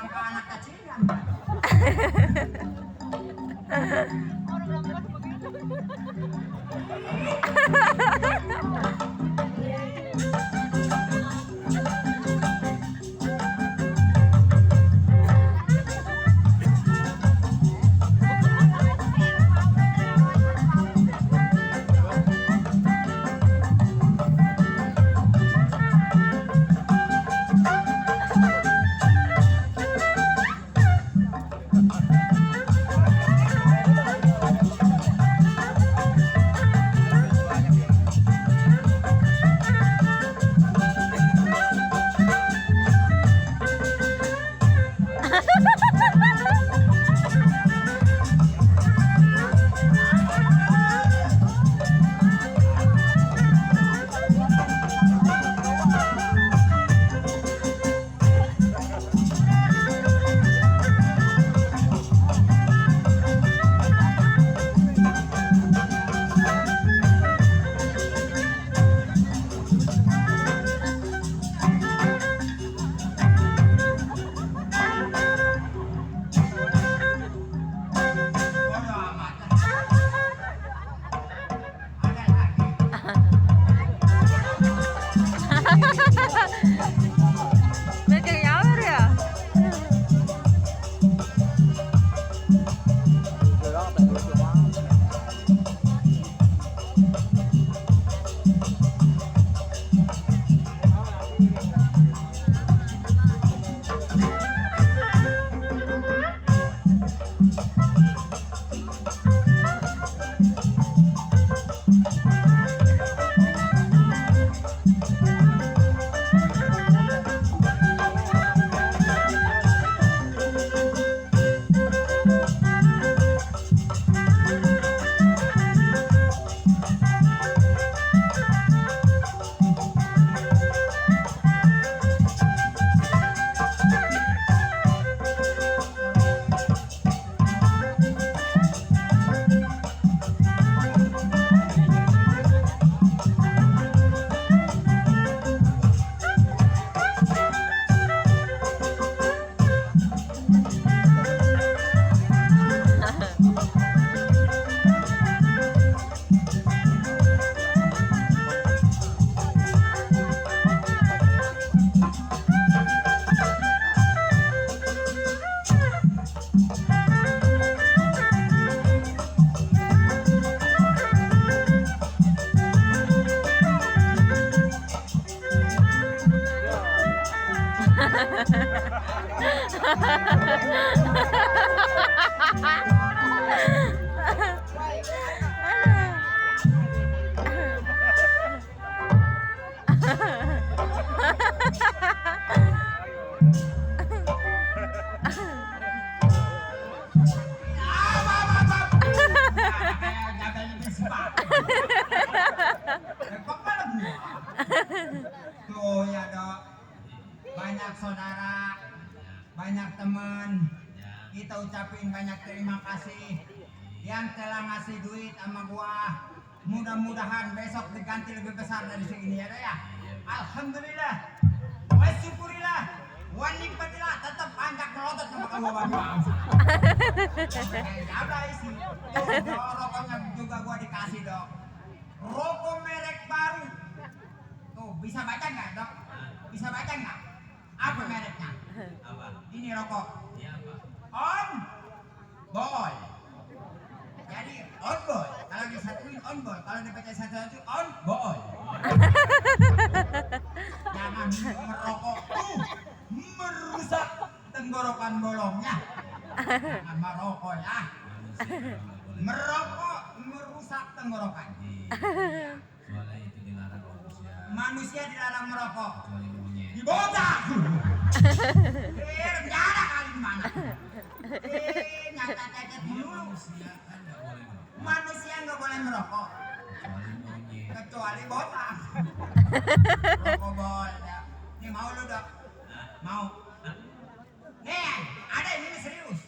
sangka anak kecilan. Mereka nyawer ya? Tuh ya dok, banyak saudara, banyak teman, kita ucapin banyak terima kasih yang telah ngasih duit sama gua. Mudah-mudahan besok diganti lebih besar dari segini ya dok ya. Alhamdulillah, wa syukurillah, wa nikmatillah, tetap panjang melotot sama gua bang. Ada isi, rokoknya juga gua dikasih dok. Rokok merek baru. Tuh, bisa baca nggak dok? Bisa baca nggak? Apa mereknya? Apa? Ini rokok. Ini apa? On boy. Jadi on boy. Kalau disatuin on boy, kalau dibaca satu-satu on boy. Jangan merokok tuh merusak tenggorokan bolongnya. Jangan merokok ya. Merokok merusak tenggorokan. Soalnya itu dilarang manusia. Manusia dilarang merokok. Kecuali monyet. Dibocah. Penjara kali mana? Nyata-nyata Dia dulu. manusia kan nggak boleh merokok. Manusia nggak boleh merokok Kecuali monyet. kecuali botak. Rokok boleh. Ya. Ini mau lu dok? Mau? Nih, ada ini serius.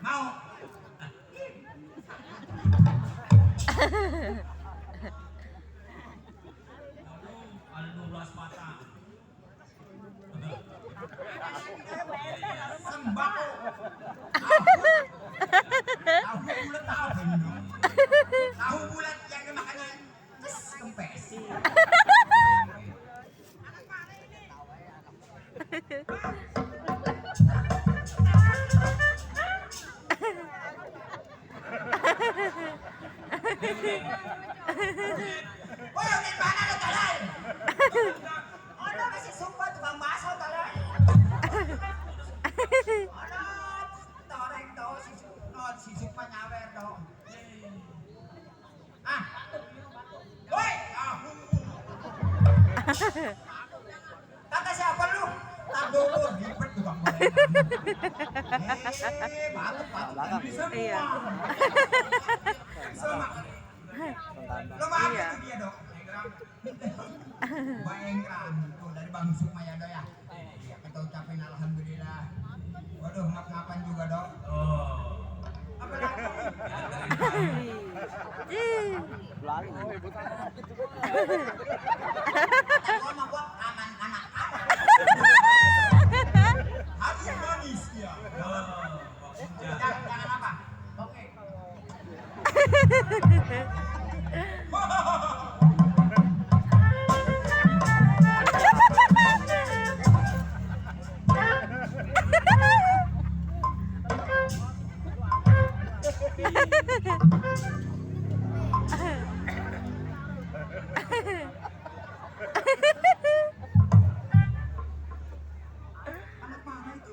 Mau? Ada 12 patah. Woi, udah mana lo talay? Ano kasi sumpa tukang baso talay? Ano? Toreng do si sumpa nyawer do. Ah. Woi, kata siapa lu? Tak dulu ribet tukang gorengan. Batuk semua. Iya. Semua. Lo maaf itu dia dok. Mbak Engran tuh dari Bang Sumaya dok ya. Iya kita ucapin alhamdulillah. Waduh maaf-maafan juga dok. Apa lagi? Gua mau buat aman anak. Harus manis ya. Jangan apa? Oke. Anak mana itu?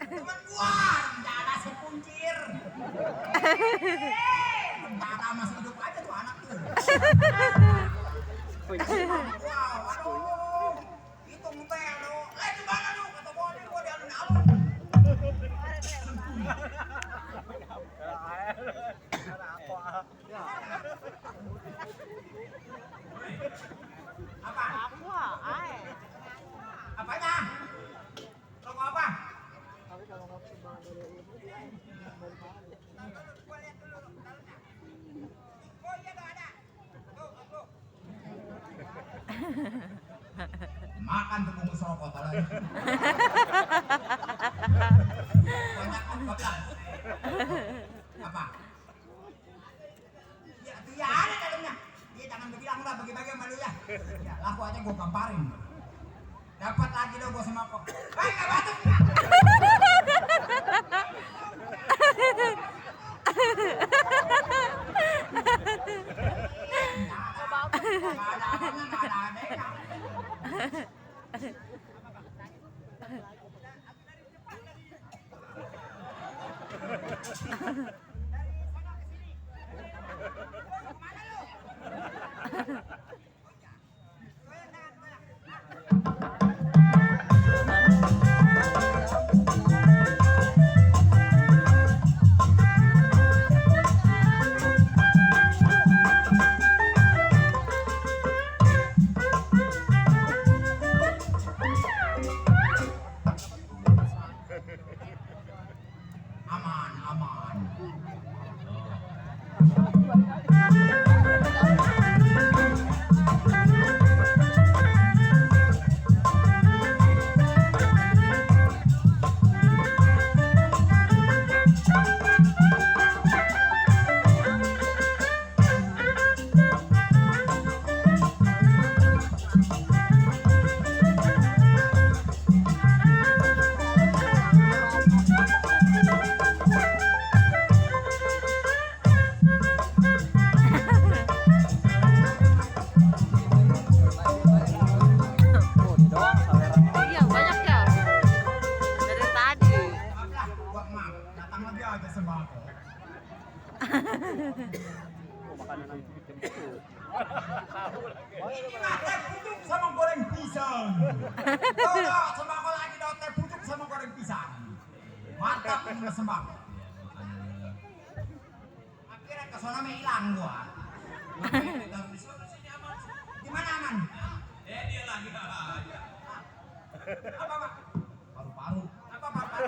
Teman gua, rencana sekuncir. Rencana masih hidup aja tuh anak tuh. Wow, aduh. Itu ngepel lu. Di mana lu? Kata gua nih, gua di alun-alun. Apa? Apanya? Rokok apa? Oh iya ada. Tuh. Makan tuh bungkus rokok talay. Banyak kok apa? Ya tuh ya ada dalamnya. Dia jangan bilang lah bagi-bagi sama lu ya. Ya laku aja gua gamparin. Dapat lagi dong gua sama kok. Baik enggak batuk. Aman. Iya banyak ya. Dari tadi. Maaflah, gua maaf. Datang lagi aja sembako. Teh pucuk sama goreng pisang. Udah, sembako lagi dong, teh pucuk sama goreng pisang. Mantap ini sembako. Akhirnya kesana mah hilang gua. Gimana aman? Dia lagi aja. Apa Pak? Paru-paru. Apa paru-paru?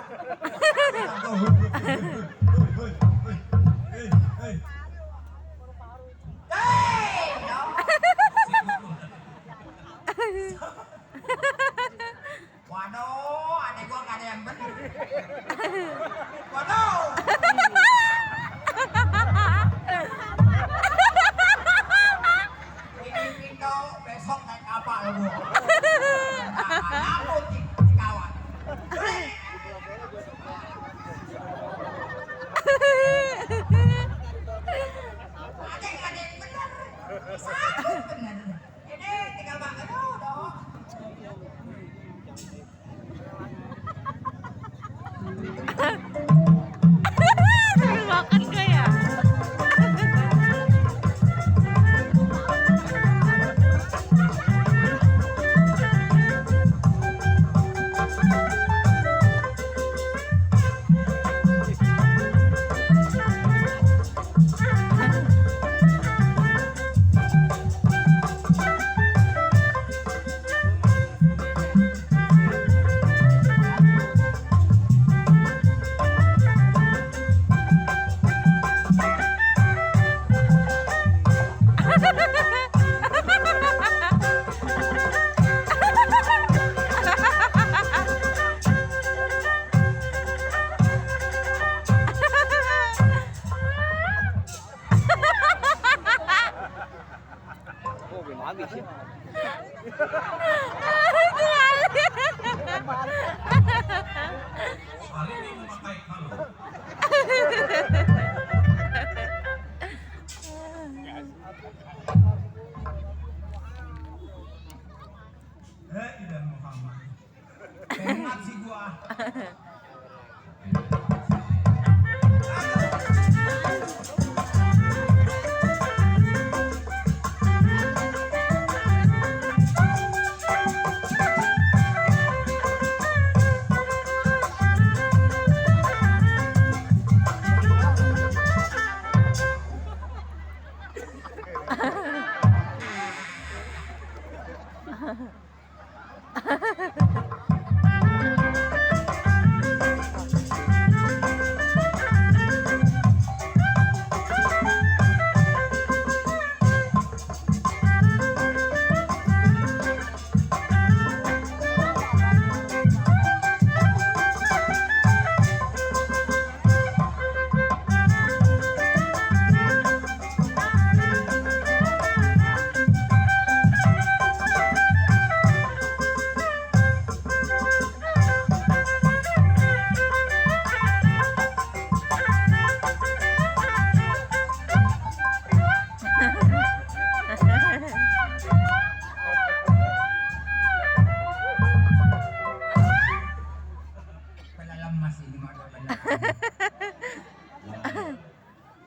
Waduh, adek gua gak ada yang bener. Waduh. Ini Pindo besok naik apa lo gua? Hemat sih gua. Pelalamas ini mah ada banyak.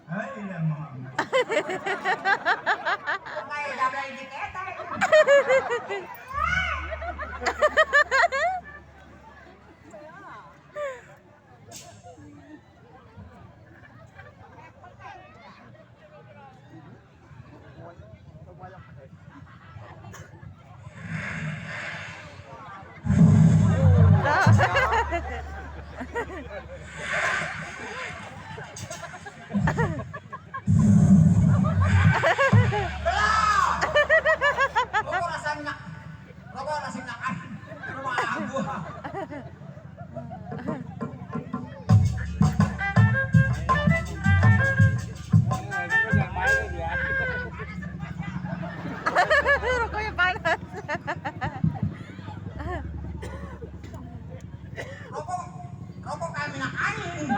Hai lemah. Kayak dapat ini ketek. Rokok rasanya kan rumah gua. Rokoknya panas. Rokok kayak minyak angin.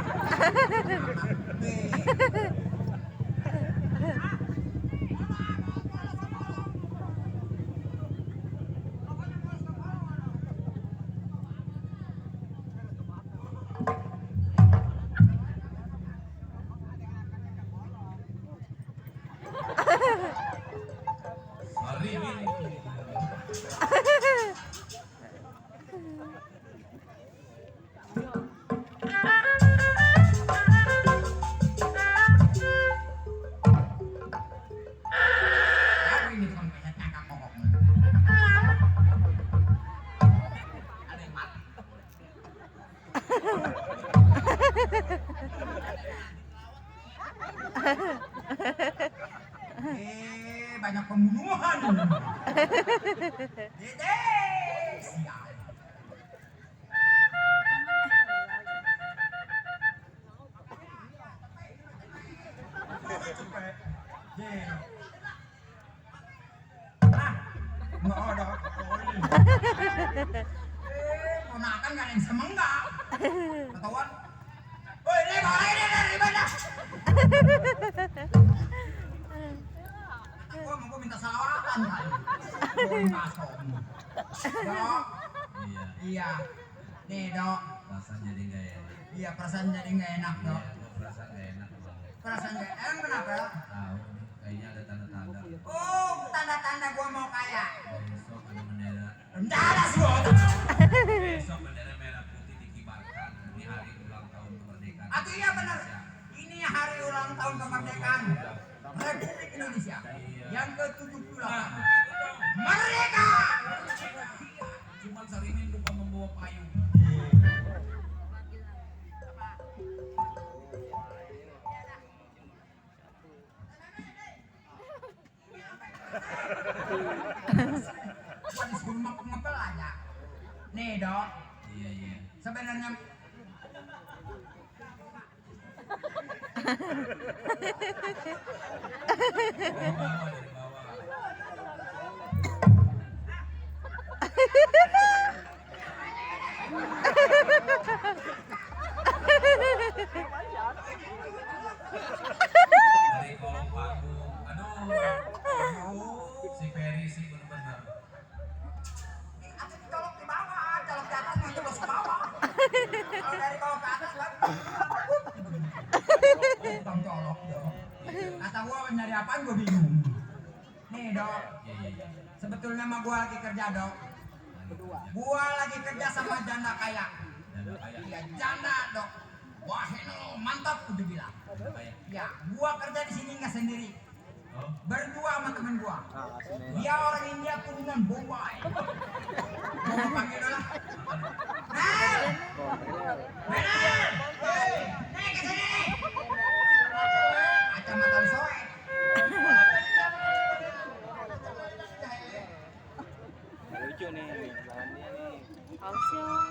Hari ini. Apa ini bukan penyetnya kakok. Ada yang mati. Banyak pembunuhan. Dede, sial. Nggak ada. Ponakan nggak ada yang semenggak. Ketahuan. Woi, ini dari mana? Gua minta salawatan kan. Dok. Iya. Nih, Dok. Perasaan jadi nggak enak. Iya, perasaan jadi nggak enak, Dok. Perasaan nggak enak. Perasaan nggak enak kenapa? Tahu, kayaknya ada tanda-tanda. Oh, tanda-tanda gua mau kaya. Besok ada bendera. Bendera semua. Besok bendera merah putih dikibarkan di hari ulang tahun kemerdekaan. Atau iya benar. Ini hari ulang tahun kemerdekaan Republik Indonesia yang ke-78. Merdeka! Cuman hari ini lupa membawa payung. Gua disuruh ngepel aja. Nih, Dok. Iya, iya. Sebenarnya Dari bawah, dari bawah. Dari kolong panggung. Aduh, si Ferry sih bener-bener. colok di bawah, colok di atas nanti bos Kalau dari bawah ke atas lah. Bang colok dok. Kata gua nyari apaan gua bingung. Nih dok. Sebetulnya mah gua lagi kerja dok. Gua lagi kerja sama janda kaya. Iya janda dok. Wah ini mantap udah bilang. Ya gua kerja di sini nggak sendiri. Berdua sama temen gua. Dia orang India turunan Bombay. Gua panggil dulu lah. Mel! Mel! Hei! Nih ke sini nih! Kacamata lu soek. Lucu nih lawannya nih. Langsung.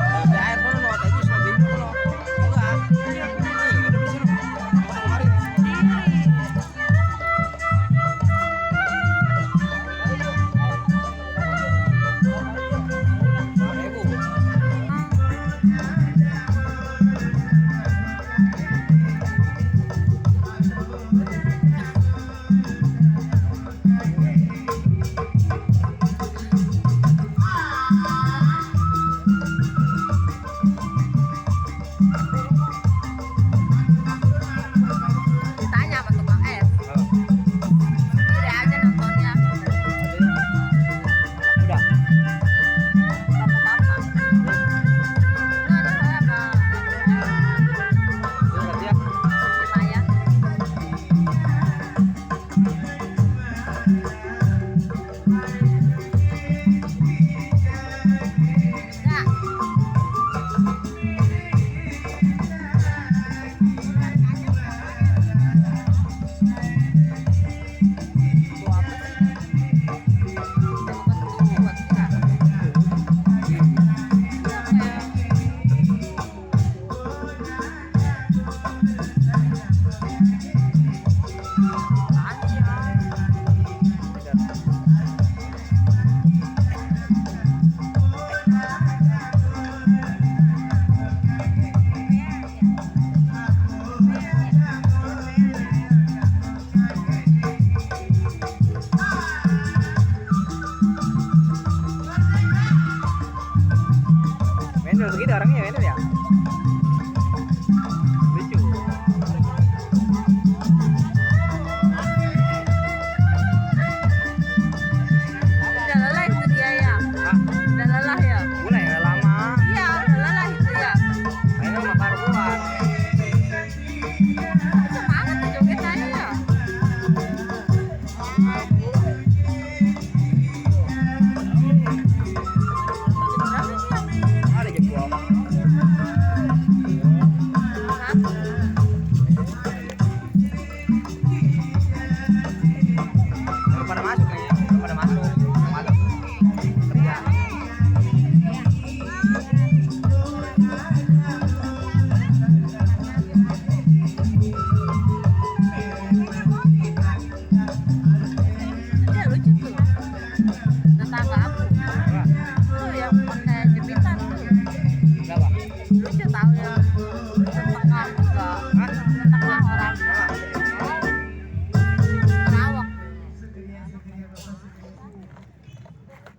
Udah air mana lo? Tadi sudah bingung lo. Enggak. Nih, udah bisa lo. Kemarin. Ditanya sama tukang es. Sendiri aja nontonnya. Udah. Bapak-bapak. Itu ada saya apa? Udah dia. Lumayan. Enggak. Bawa apa sih? Bawa ketupat enggak? Mendel begitu orangnya Mendel ya. Lucu. Udah lelah itu dia ya. Ah, Udah lelah ya. mulai nggak lama. Iya, udah lelah itu ya. Kayaknya sama karuan. Semangat tuh jogetnya ya. Berapa sih ya? Ada jebol. Hah? Belum pada masuk nih. Belum pada masuk. Malam. Kerja. Dia lucu tuh. Tetangga aku. Enggak. Tuh yang pakai jepitan tuh. Berapa? Lucu tahu ya. Setengah enggak. Hah? Setengah orang. Terawak.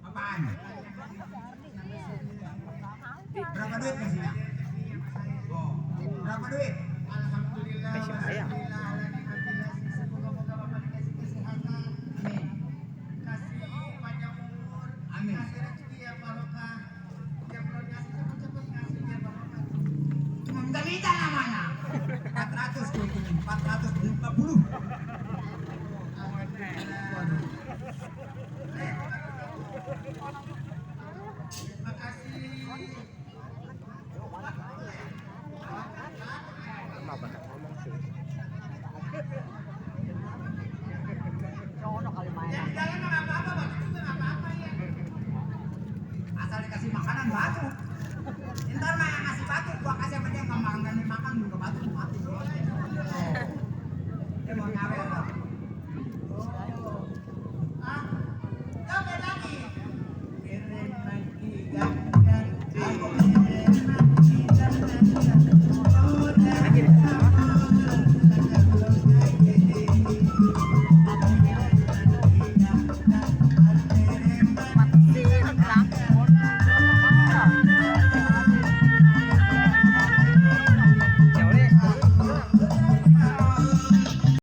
Apaan? Berapa duit di sini? Oh, berapa duit?